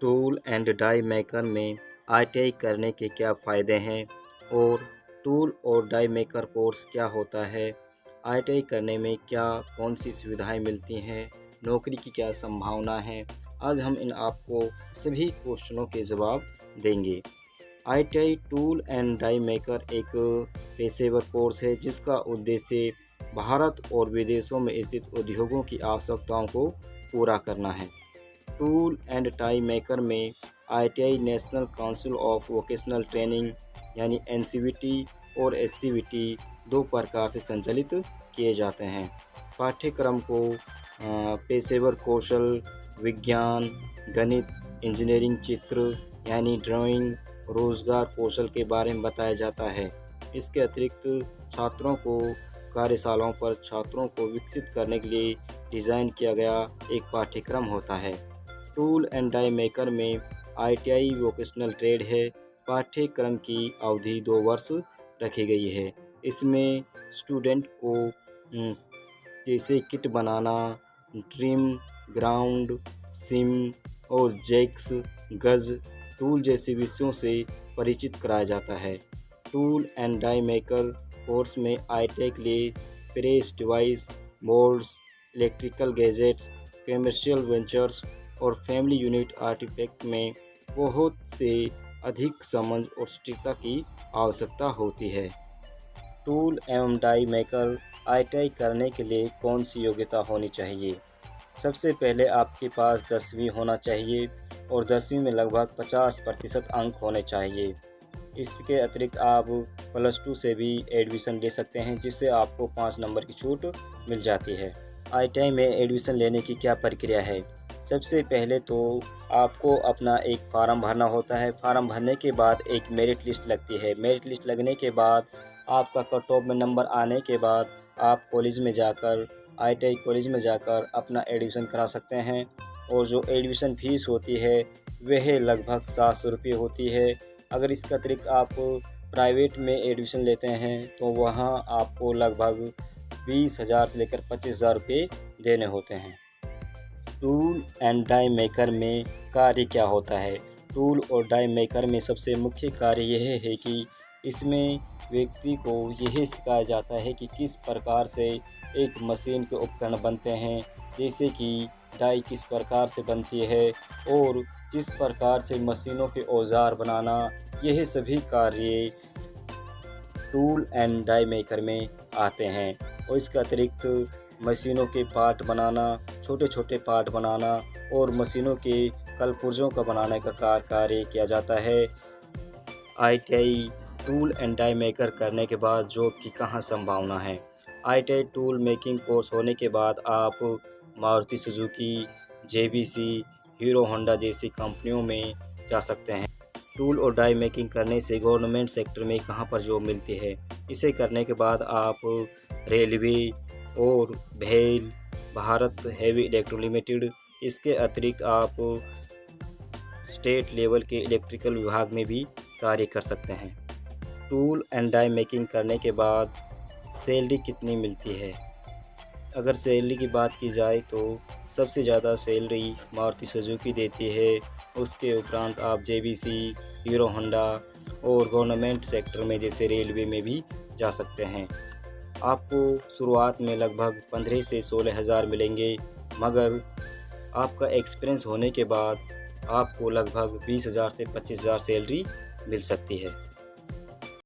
Tool and die maker में ITI करने के क्या फ़ायदे हैं और टूल और डाई मेकर कोर्स क्या होता है, आईटीआई करने में क्या कौन सी सुविधाएं मिलती हैं, नौकरी की क्या संभावना है। आज हम इन आपको सभी क्वेश्चनों के जवाब देंगे। ITI tool and die maker एक पेशेवर कोर्स है जिसका उद्देश्य भारत और विदेशों में स्थित उद्योगों की आवश्यकताओं को पूरा करना है। टूल एंड डाई मेकर में ITI national council of vocational training यानी एनसीवीटी और एससीवीटी दो प्रकार से संचालित किए जाते हैं। पाठ्यक्रम को पेशेवर कौशल, विज्ञान, गणित, इंजीनियरिंग, चित्र यानी ड्राइंग, रोजगार कौशल के बारे में बताया जाता है। इसके अतिरिक्त छात्रों को कार्यशालाओं पर छात्रों को विकसित करने के लिए डिज़ाइन किया गया एक पाठ्यक्रम होता है। टूल एंड डाई मेकर में आईटीआई वोकेशनल ट्रेड है। पाठ्यक्रम की अवधि 2 वर्ष रखी गई है। इसमें स्टूडेंट को जैसे किट बनाना, ट्रिम, ग्राउंड, सिम और जैक्स, गज, टूल जैसे विषयों से परिचित कराया जाता है। Tool and die maker course में आईटीआई के लिए press device, moulds, electrical gadgets, commercial ventures और फैमिली यूनिट आर्टिफैक्ट में बहुत से अधिक समझ और सटीकता की आवश्यकता होती है। टूल एवं डाई मेकर आईटीआई करने के लिए कौन सी योग्यता होनी चाहिए? सबसे पहले आपके पास 10वीं होना चाहिए और 10वीं में लगभग 50% अंक होने चाहिए। इसके अतिरिक्त आप +2 से भी एडमिशन ले सकते हैं जिससे आपको 5 नंबर की छूट मिल जाती है। आईटीआई में एडमिशन लेने की क्या प्रक्रिया है? सबसे पहले तो आपको अपना एक फार्म भरना होता है। फार्म भरने के बाद एक मेरिट लिस्ट लगती है। मेरिट लिस्ट लगने के बाद आपका कट ऑफ में नंबर आने के बाद आप कॉलेज में जाकर आईटीआई कॉलेज में जाकर अपना एडमिशन करा सकते हैं और जो एडमिशन फीस होती है वह लगभग 700 रुपये होती है। अगर इसके अतिरिक्त आप प्राइवेट में एडमिशन लेते हैं तो वहाँ आपको लगभग 20,000 से लेकर 25,000 रुपये देने होते हैं। टूल एंड डाई मेकर में कार्य क्या होता है? टूल और डाई मेकर में सबसे मुख्य कार्य यह है कि इसमें व्यक्ति को यह सिखाया जाता है कि किस प्रकार से एक मशीन के उपकरण बनते हैं, जैसे कि डाई किस प्रकार से बनती है और किस प्रकार से मशीनों के औजार बनाना, यह सभी कार्य टूल एंड डाई मेकर में आते हैं। और इसके अतिरिक्त मशीनों के पार्ट बनाना, छोटे छोटे पार्ट बनाना और मशीनों के कलपुर्जों का बनाने का कार्य किया जाता है। ITI tool and die maker करने के बाद जॉब की कहाँ संभावना है? आईटीआई टूल मेकिंग कोर्स होने के बाद आप Maruti Suzuki, JBC, hero Honda जैसी कंपनियों में जा सकते हैं। टूल और डाई मेकिंग करने से गवर्नमेंट सेक्टर में कहाँ पर जॉब मिलती है? इसे करने के बाद आप रेलवे और भेल, भारत हेवी इलेक्ट्रो लिमिटेड, इसके अतिरिक्त आप स्टेट लेवल के इलेक्ट्रिकल विभाग में भी कार्य कर सकते हैं। टूल एंड डाई मेकिंग करने के बाद सैलरी कितनी मिलती है? अगर सैलरी की बात की जाए तो सबसे ज़्यादा सैलरी मारुति सुजुकी देती है। उसके उपरांत आप जेबीसी, हीरो होंडा और गवर्नमेंट सेक्टर में जैसे रेलवे में भी जा सकते हैं। आपको शुरुआत में लगभग 15 से 16,000 मिलेंगे, मगर आपका एक्सपीरियंस होने के बाद आपको लगभग 20,000 से 25,000 सैलरी मिल सकती है।